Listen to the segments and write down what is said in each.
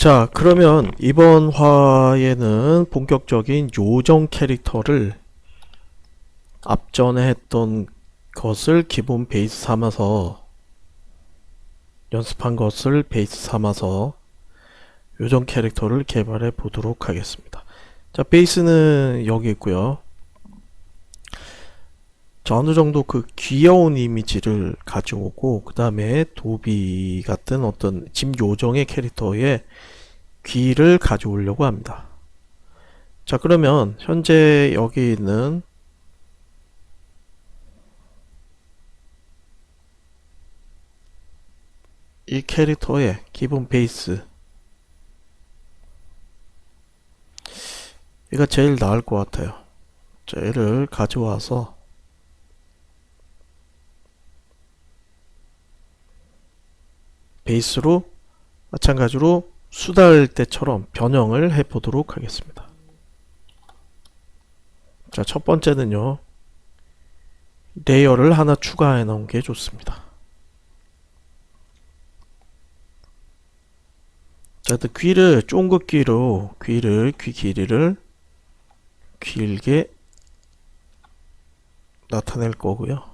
자, 그러면 이번 화에는 본격적인 요정 캐릭터를 앞전에 했던 것을 기본 베이스 삼아서 연습한 것을 베이스 삼아서 요정 캐릭터를 개발해 보도록 하겠습니다. 자, 베이스는 여기 있고요. 자, 어느 정도 그 귀여운 이미지를 가져오고 그 다음에 도비 같은 어떤 집 요정의 캐릭터의 귀를 가져오려고 합니다. 자, 그러면 현재 여기 있는 이 캐릭터의 기본 베이스, 얘가 제일 나을 것 같아요. 자, 얘를 가져와서 베이스로 마찬가지로 수달 때처럼 변형을 해 보도록 하겠습니다. 자, 첫 번째는요, 레이어를 하나 추가해 놓은 게 좋습니다. 자, 귀를 쫑긋 귀로 귀 길이를 길게 나타낼 거고요.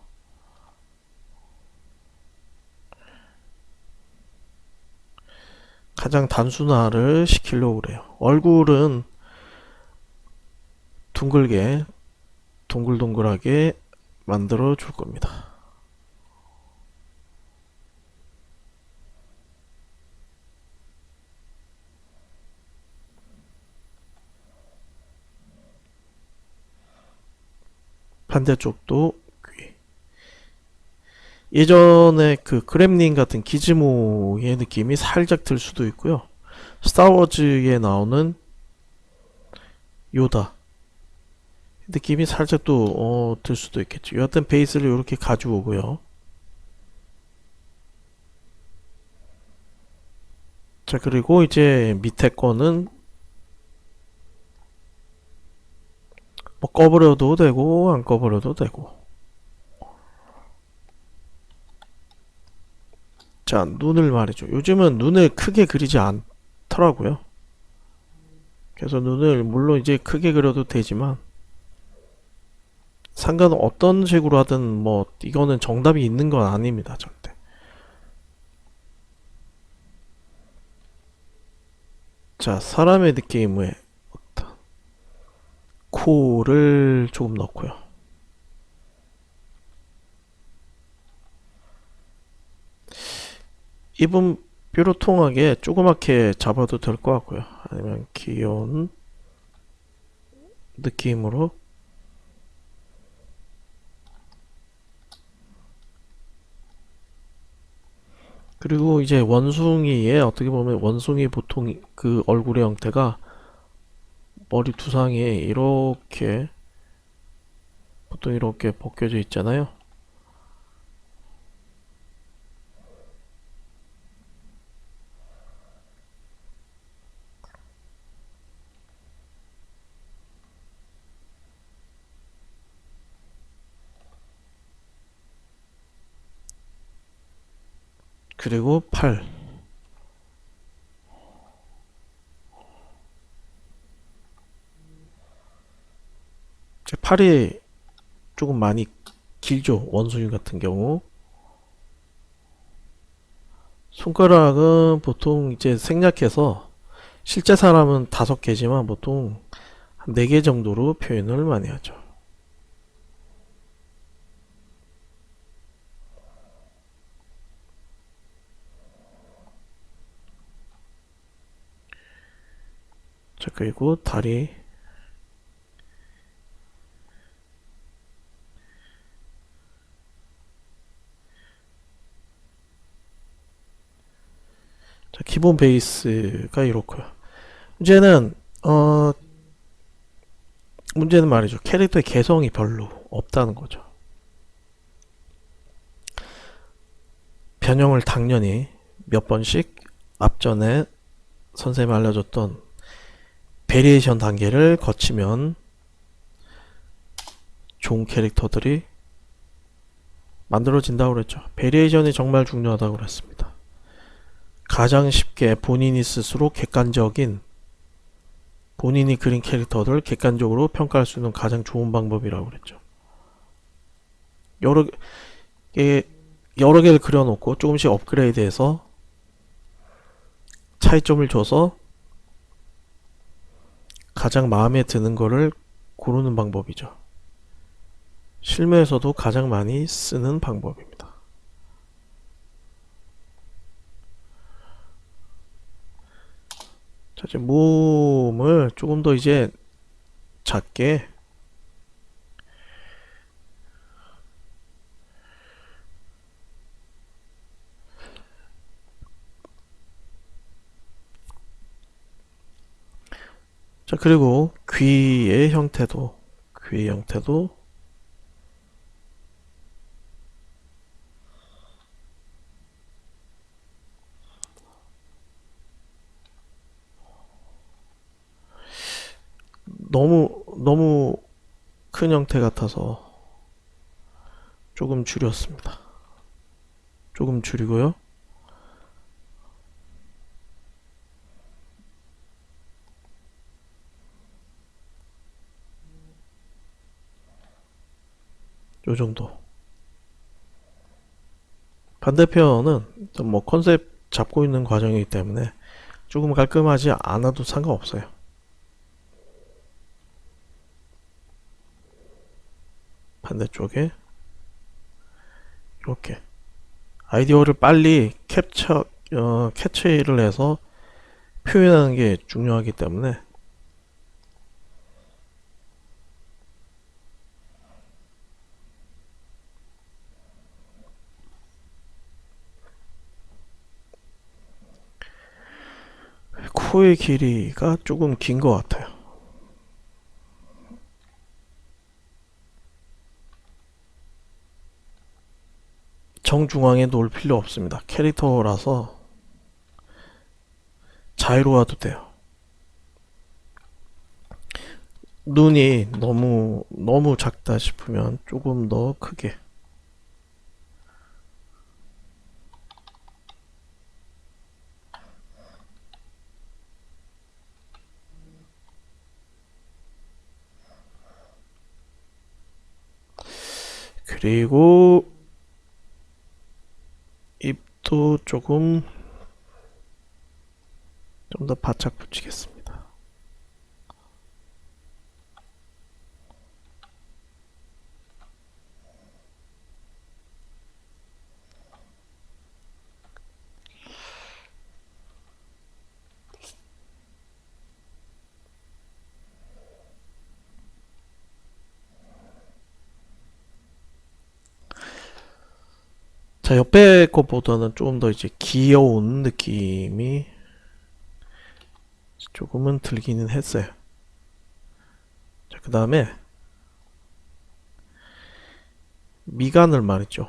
가장 단순화를 시키려고 그래요. 얼굴은 둥글게 동글동글하게 만들어 줄 겁니다. 반대쪽도 귀. 예전에 그 그렘린 같은 기즈모의 느낌이 살짝 들 수도 있고요. 스타워즈에 나오는 요다 느낌이 살짝 또 들 수도 있겠죠. 여하튼 베이스를 이렇게 가져오고요. 자, 그리고 이제 밑에 거는 뭐 꺼버려도 되고 안 꺼버려도 되고. 자, 눈을 말이죠. 요즘은 눈을 크게 그리지 않더라고요. 그래서 눈을 물론 이제 크게 그려도 되지만 상관은 어떤 식으로 하든 뭐 이거는 정답이 있는 건 아닙니다. 절대. 자, 사람의 느낌의 어떤 코를 조금 넣고요. 입은 뾰로통하게 조그맣게 잡아도 될 것 같고요. 아니면 귀여운 느낌으로. 그리고 이제 원숭이의 어떻게 보면 원숭이 보통 그 얼굴의 형태가 머리 두상에 이렇게 보통 이렇게 벗겨져 있잖아요. 그리고 팔. 제 팔이 조금 많이 길죠. 원숭이 같은 경우. 손가락은 보통 이제 생략해서 실제 사람은 5개지만 보통 한 4개 정도로 표현을 많이 하죠. 자, 그리고 다리. 자, 기본 베이스가 이렇고요. 문제는 문제는 말이죠. 캐릭터의 개성이 별로 없다는 거죠. 변형을 당연히 몇 번씩 앞전에 선생님이 알려줬던 베리에이션 단계를 거치면 좋은 캐릭터들이 만들어진다고 그랬죠. 베리에이션이 정말 중요하다고 그랬습니다. 가장 쉽게 본인이 스스로 객관적인 본인이 그린 캐릭터를 객관적으로 평가할 수 있는 가장 좋은 방법이라고 그랬죠. 여러 개, 여러 개를 그려놓고 조금씩 업그레이드해서 차이점을 줘서 가장 마음에 드는 거를 고르는 방법이죠. 실무에서도 가장 많이 쓰는 방법입니다. 자, 이제 몸을 조금 더 이제 작게 자, 그리고 귀의 형태도 너무 큰 형태 같아서 조금 줄였습니다. 조금 줄이고요. 요 정도. 반대편은 뭐 컨셉 잡고 있는 과정이기 때문에 조금 깔끔하지 않아도 상관없어요. 반대쪽에 이렇게 아이디어를 빨리 캐치를 해서 표현하는 게 중요하기 때문에 코의 길이가 조금 긴 것 같아요. 정중앙에 놓을 필요 없습니다. 캐릭터라서 자유로워도 돼요. 눈이 너무 작다 싶으면 조금 더 크게. 그리고 입도 조금 좀 더 바짝 붙이겠습니다. 자, 옆에 것보다는 조금 더 이제 귀여운 느낌이 조금은 들기는 했어요. 자, 그 다음에 미간을 말이죠.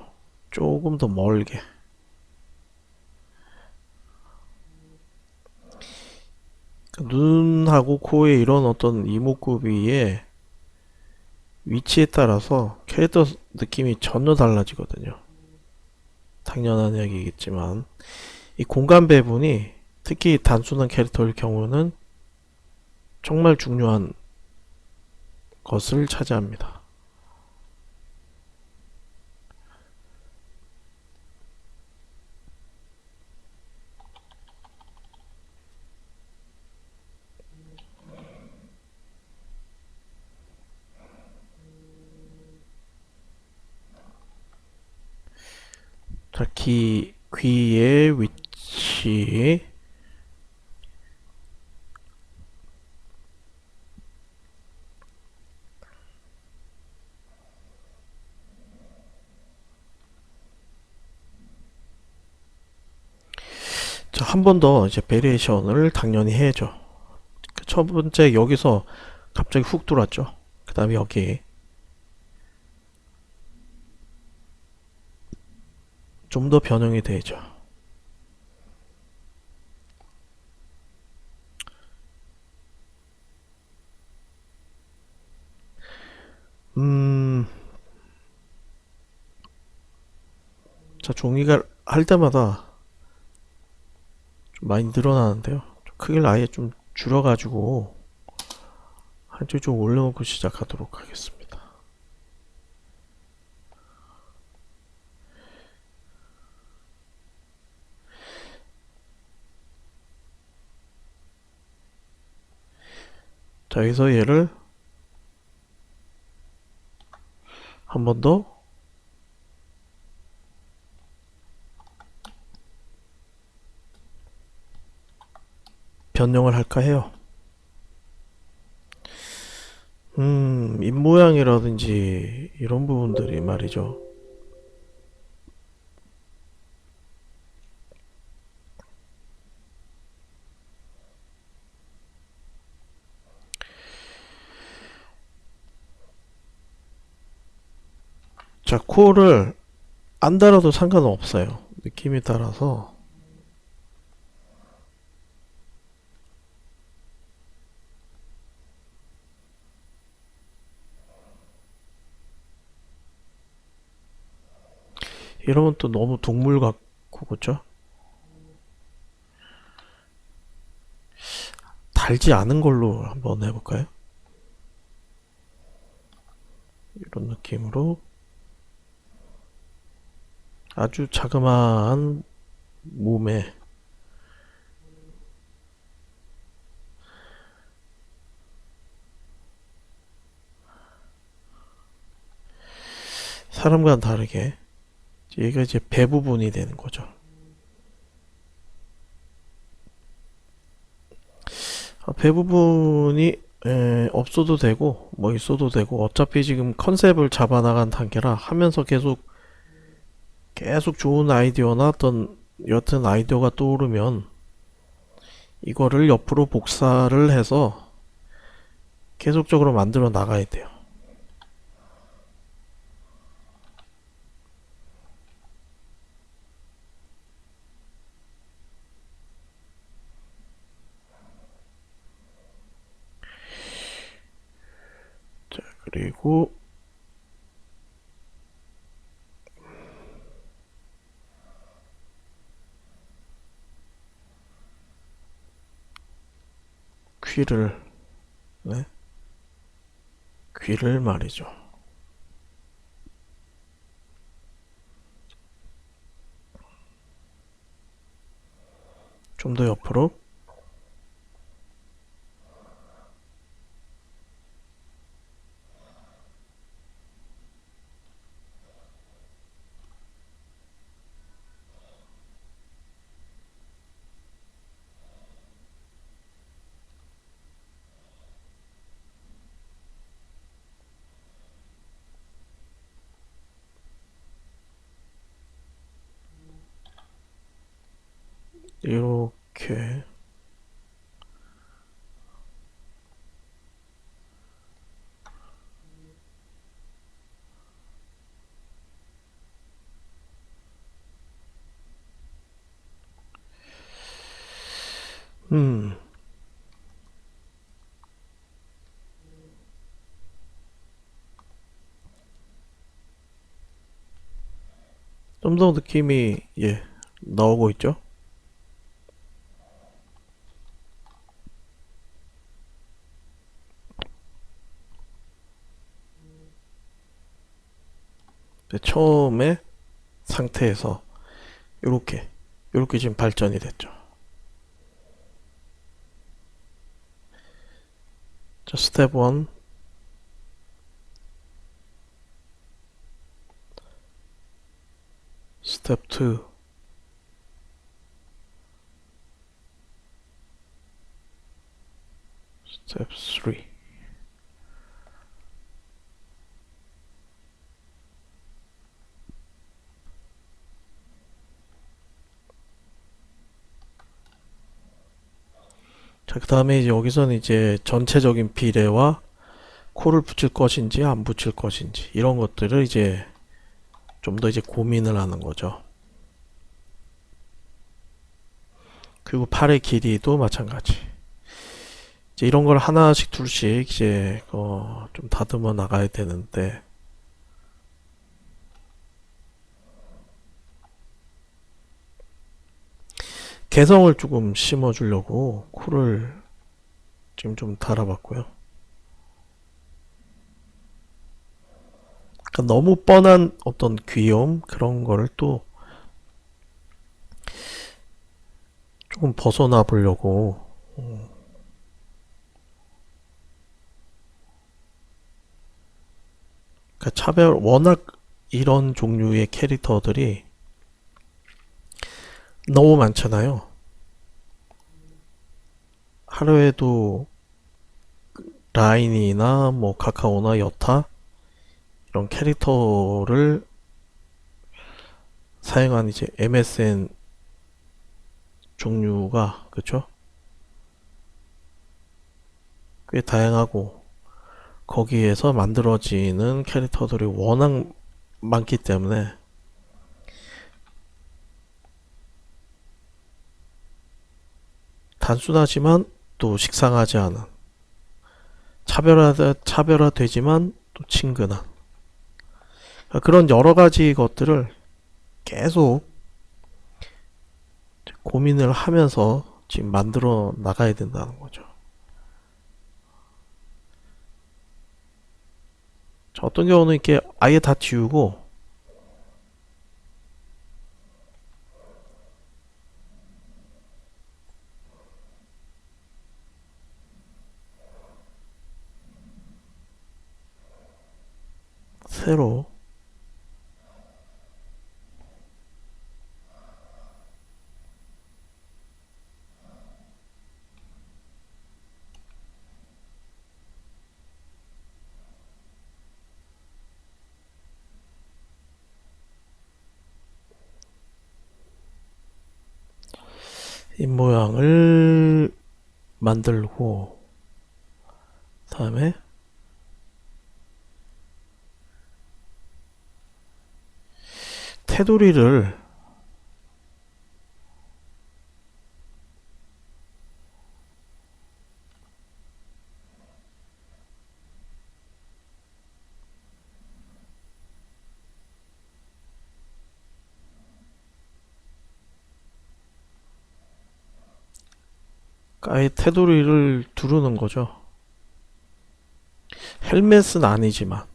조금 더 멀게. 눈하고 코의 이런 어떤 이목구비의 위치에 따라서 캐릭터 느낌이 전혀 달라지거든요. 당연한 이야기겠지만 이 공간 배분이 특히 단순한 캐릭터일 경우는 정말 중요한 것을 차지합니다. 자, 귀의 위치. 자, 한 번 더 이제 베리에이션을 당연히 해야죠. 첫 번째 여기서 갑자기 훅 들어왔죠. 그 다음에 여기 좀 더 변형이 되죠. 자, 종이가 할 때마다 좀 많이 늘어나는데요. 좀 크기를 아예 좀 줄여가지고 한쪽 좀 올려놓고 시작하도록 하겠습니다. 자, 여기서 얘를 한 번 더 변형을 할까 해요. 입모양이라든지 이런 부분들이 말이죠. 자, 코를 안 달아도 상관은 없어요. 느낌에 따라서. 이러면 또 너무 동물 같고, 그죠? 달지 않은 걸로 한번 해볼까요? 이런 느낌으로 아주 자그마한 몸에 사람과는 다르게 얘가 이제 배 부분이 되는 거죠. 배 부분이 없어도 되고 뭐 있어도 되고 어차피 지금 컨셉을 잡아나간 단계라 하면서 계속 좋은 아이디어나 어떤 여튼 아이디어가 떠오르면 이거를 옆으로 복사를 해서 계속적으로 만들어 나가야 돼요. 자, 그리고 귀를 네? 귀를 말이죠. 좀 더 옆으로 이렇게 음, 좀 더 느낌이 나오고 있죠. 처음에 상태에서 요렇게 지금 발전이 됐죠. 자, 스텝 1, 스텝 2, 스텝 3. 자, 그 다음에 이제 여기서는 이제 전체적인 비례와 코를 붙일 것인지 안 붙일 것인지 이런 것들을 이제 좀 더 이제 고민을 하는 거죠. 그리고 팔의 길이도 마찬가지. 이제 이런 걸 하나씩 둘씩 이제 좀 다듬어 나가야 되는데 개성을 조금 심어주려고 코를 지금 좀 달아봤고요. 그러니까 너무 뻔한 어떤 귀여움 그런 거를 또 조금 벗어나 보려고. 그러니까 차별 워낙 이런 종류의 캐릭터들이 너무 많잖아요. 하루에도 라인이나 뭐 카카오나 여타 이런 캐릭터를 사용한 이제 MSN 종류가 그쵸? 꽤 다양하고 거기에서 만들어지는 캐릭터들이 워낙 많기 때문에 단순하지만 또 식상하지 않은 차별화되지만 또 친근한 그런 여러 가지 것들을 계속 고민을 하면서 지금 만들어 나가야 된다는 거죠. 어떤 경우는 이렇게 아예 다 지우고 새로 입모양을 만들고 다음에 테두리를 아예 테두리를 두르는 거죠. 헬멧은 아니지만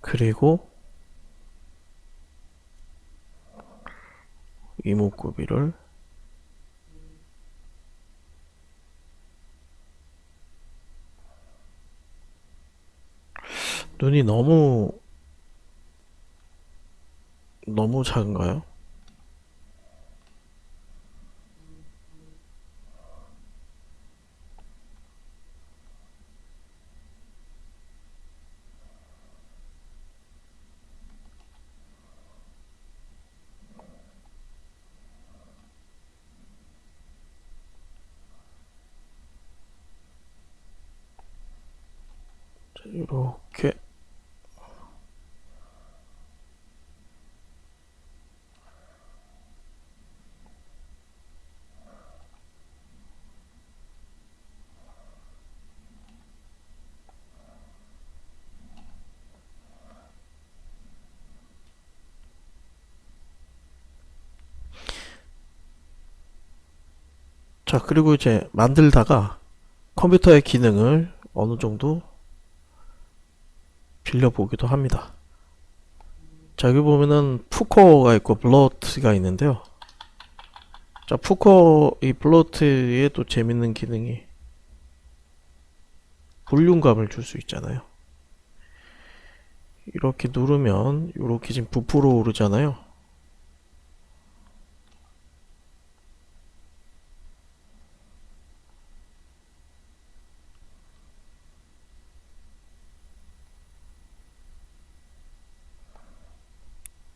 그리고 이목구비를 눈이 너무 작은가요? 이렇게 자 그리고 이제 만들다가 컴퓨터의 기능을 어느 정도 빌려보기도 합니다. 자 여기 보면은 푸커가 있고 블러트가 있는데요. 자 이 블러트에 또 재밌는 기능이 볼륨감을 줄 수 있잖아요. 이렇게 누르면 이렇게 지금 부풀어 오르잖아요.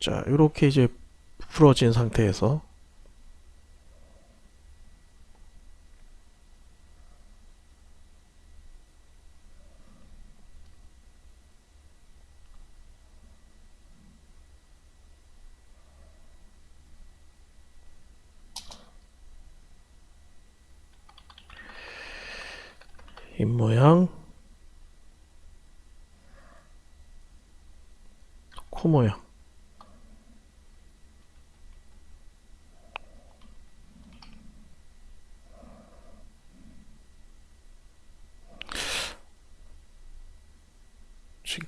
자 이렇게 이제 부풀어진 상태에서 입모양, 코 모양.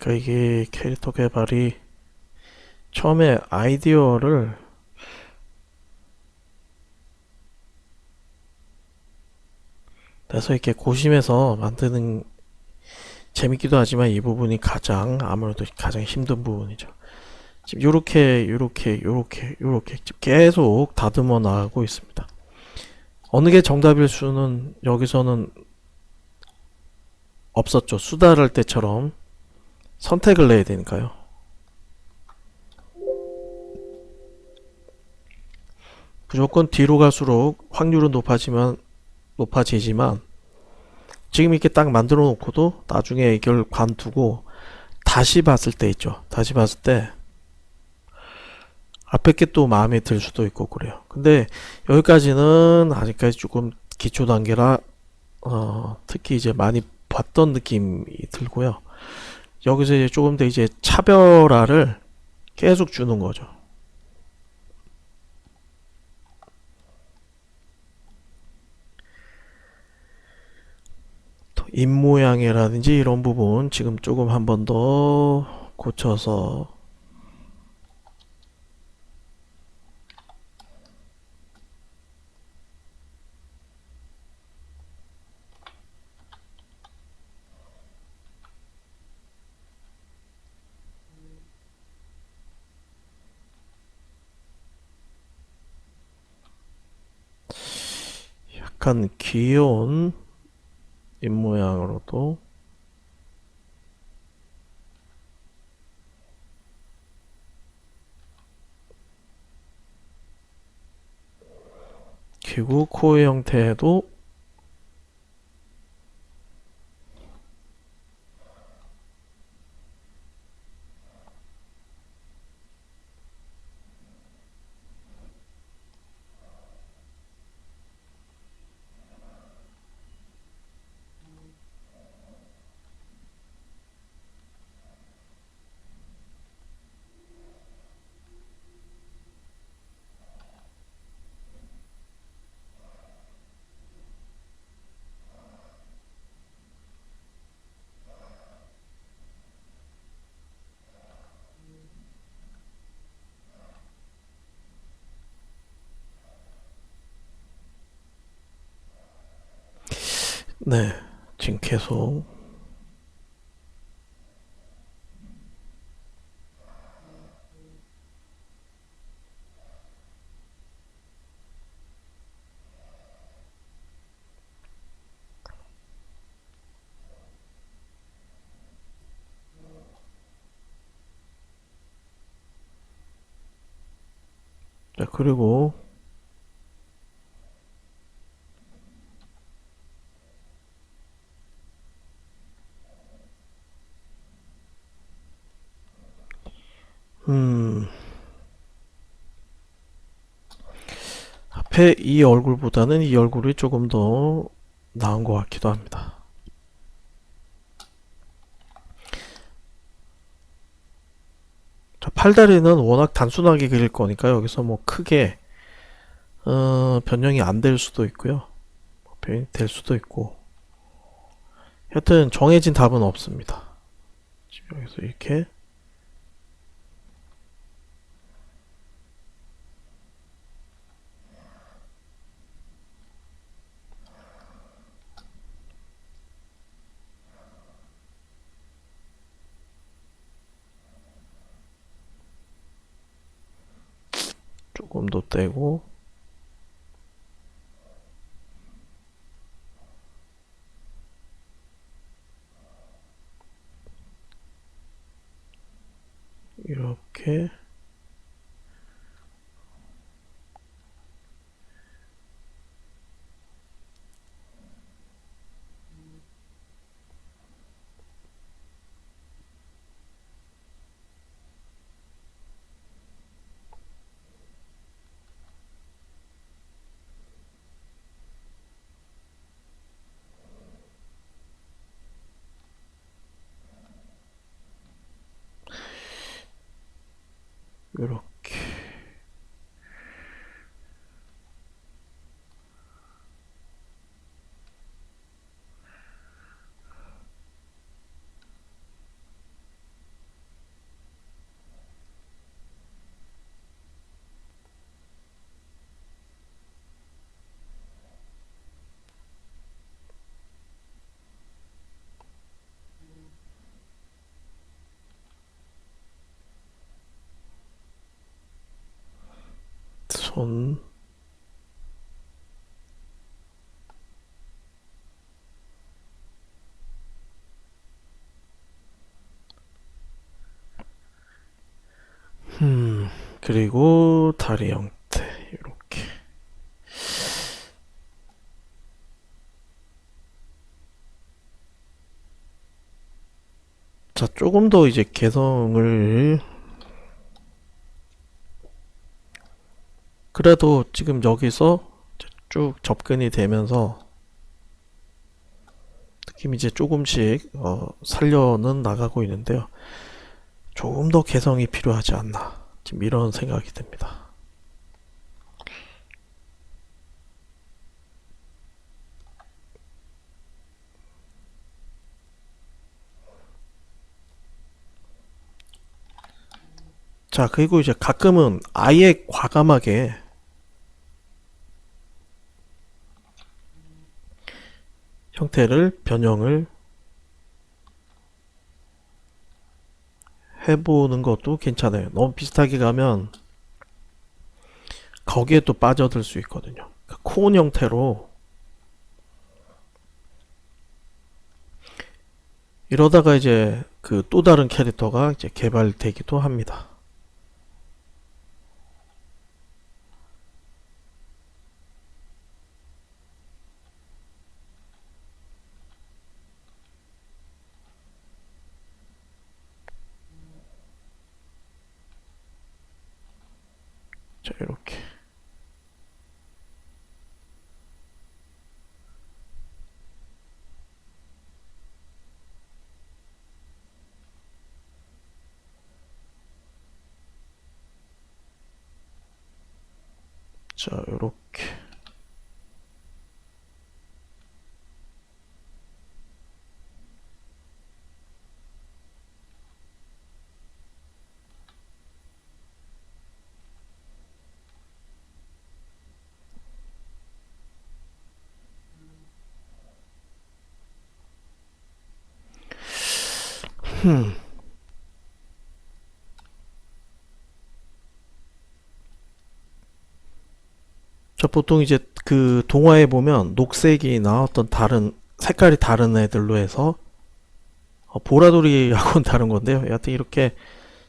그러니까 이게 캐릭터 개발이 처음에 아이디어를 내서 이렇게 고심해서 만드는 재밌기도 하지만 이 부분이 가장 아무래도 가장 힘든 부분이죠. 지금 요렇게 계속 다듬어 나가고 있습니다. 어느 게 정답일 수는 여기서는 없었죠. 수달할 때처럼 선택을 내야 되니까요. 무조건 뒤로 갈수록 확률은 높아지지만 지금 이렇게 딱 만들어 놓고도 나중에 이걸 관두고 다시 봤을 때 있죠. 다시 봤을 때 앞에 게 또 마음에 들 수도 있고 그래요. 근데 여기까지는 아직까지 조금 기초 단계라 특히 이제 많이 봤던 느낌이 들고요. 여기서 이제 조금 더 이제 차별화를 계속 주는 거죠. 입 모양이라든지 이런 부분 지금 조금 한 번 더 고쳐서 약간 귀여운 입 모양으로도 그리고 코의 형태도 네 지금 계속 자 그리고 음 앞에 이 얼굴보다는 이 얼굴이 조금 더 나은 것 같기도 합니다. 자, 팔다리는 워낙 단순하게 그릴 거니까 여기서 뭐 크게 변형이 안 될 수도 있고요. 변형이 될 수도 있고 여튼 정해진 답은 없습니다. 지금 여기서 이렇게 조금 더 떼고 이렇게 이렇게. 손. 그리고 다리 형태 이렇게. 자, 조금 더 이제 개성을, 그래도 지금 여기서 쭉 접근이 되면서 느낌이 이제 조금씩 살려는 나가고 있는데요. 조금 더 개성이 필요하지 않나, 지금 이런 생각이 듭니다. 자, 그리고 이제 가끔은 아예 과감하게 형태를 변형을 해보는 것도 괜찮아요. 너무 비슷하게 가면 거기에 또 빠져들 수 있거든요. 콘 형태로 이러다가 이제 그 또 다른 캐릭터가 이제 개발되기도 합니다. 자, 이렇게. 자, 이렇게. 저 보통 이제 그 동화에 보면 녹색이나 어떤 다른 색깔이 다른 애들로 해서 보라돌이하고는 다른 건데요. 여하튼 이렇게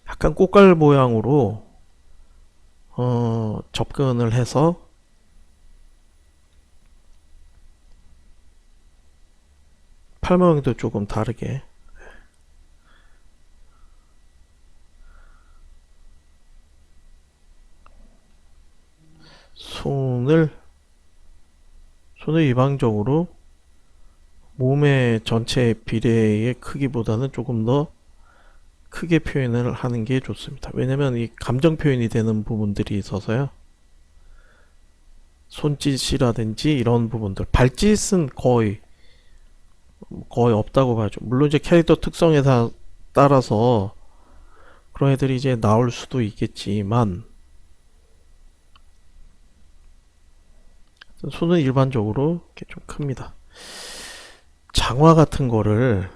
약간 꽃갈 모양으로 접근을 해서 팔 모양도 조금 다르게 손을 손을 일방적으로 몸의 전체 비례의 크기보다는 조금 더 크게 표현을 하는 게 좋습니다. 왜냐면 이 감정 표현이 되는 부분들이 있어서요. 손짓이라든지 이런 부분들, 발짓은 거의 없다고 봐야죠. 물론 이제 캐릭터 특성에 따라서 그런 애들이 이제 나올 수도 있겠지만 손은 일반적으로 이렇게 좀 큽니다. 장화 같은 거를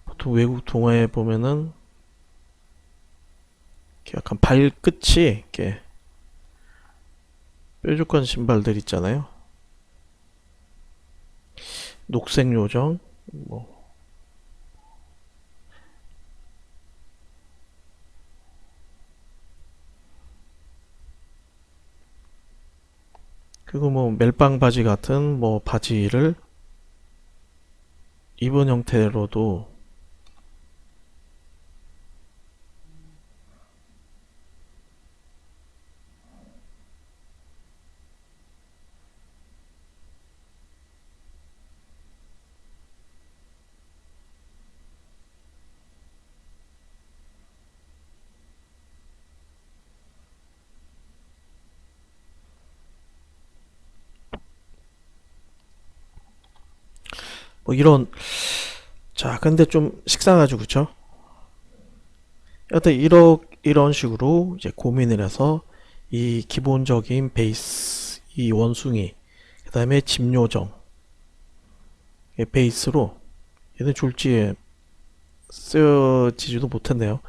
보통 외국 동화에 보면은 이렇게 약간 발끝이 이렇게 뾰족한 신발들 있잖아요. 녹색 요정, 뭐 그리고 뭐 멜빵 바지 같은 뭐 바지를 입은 형태로도 뭐 이런. 자, 근데 좀 식상하죠, 그쵸? 여튼 이런 식으로 이제 고민을 해서 이 기본적인 베이스, 이 원숭이, 그 다음에 집 요정 베이스로 얘는 졸지에 쓰여지지도 못했네요.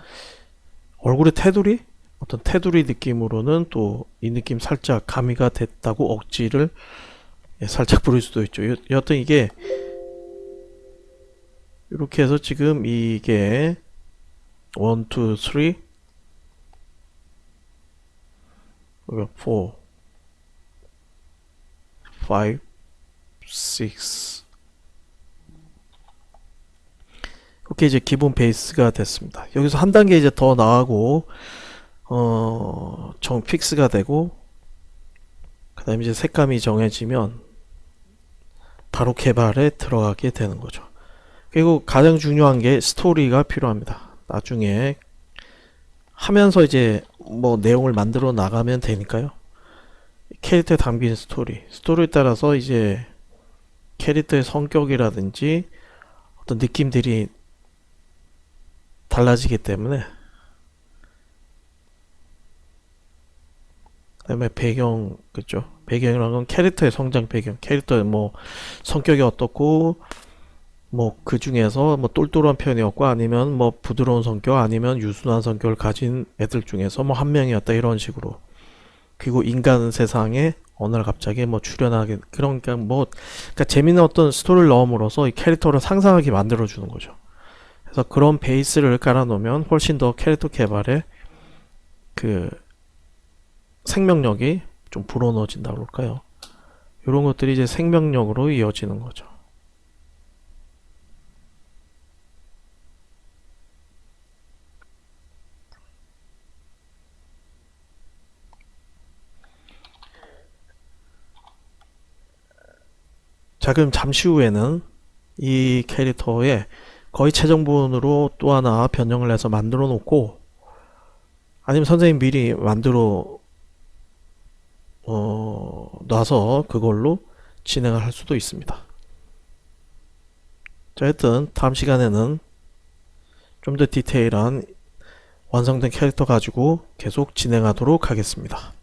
얼굴에 테두리? 어떤 테두리 느낌으로는 또 이 느낌 살짝 가미가 됐다고 억지를 살짝 부릴 수도 있죠. 여튼 이게 이렇게 해서 지금 이게 1, 2, 3 4 5 6 이렇게 이제 기본 베이스가 됐습니다. 여기서 한 단계 이제 더 나가고 정 픽스가 되고 그 다음에 이제 색감이 정해지면 바로 개발에 들어가게 되는 거죠. 그리고 가장 중요한 게 스토리가 필요합니다. 나중에 하면서 이제 뭐 내용을 만들어 나가면 되니까요. 캐릭터에 담긴 스토리에 따라서 이제 캐릭터의 성격이라든지 어떤 느낌들이 달라지기 때문에. 그다음에 배경, 그죠? 배경이라는 건 캐릭터의 성장 배경, 캐릭터의 뭐 성격이 어떻고 뭐 그 중에서 뭐 똘똘한 편이었고 아니면 뭐 부드러운 성격 아니면 유순한 성격을 가진 애들 중에서 뭐 한 명이었다 이런 식으로. 그리고 인간 세상에 어느 날 갑자기 뭐 출연하게 그러니까 뭐 그러니까 재밌는 어떤 스토리를 넣음으로써 이 캐릭터를 상상하게 만들어 주는 거죠. 그래서 그런 베이스를 깔아 놓으면 훨씬 더 캐릭터 개발에 그 생명력이 좀 불어넣어진다고 그럴까요? 이런 것들이 이제 생명력으로 이어지는 거죠. 자, 그럼 잠시 후에는 이 캐릭터에 거의 최종본으로 또 하나 변형을 해서 만들어 놓고 아니면 선생님 미리 만들어 놔서 그걸로 진행을 할 수도 있습니다. 자, 하여튼 다음 시간에는 좀 더 디테일한 완성된 캐릭터 가지고 계속 진행하도록 하겠습니다.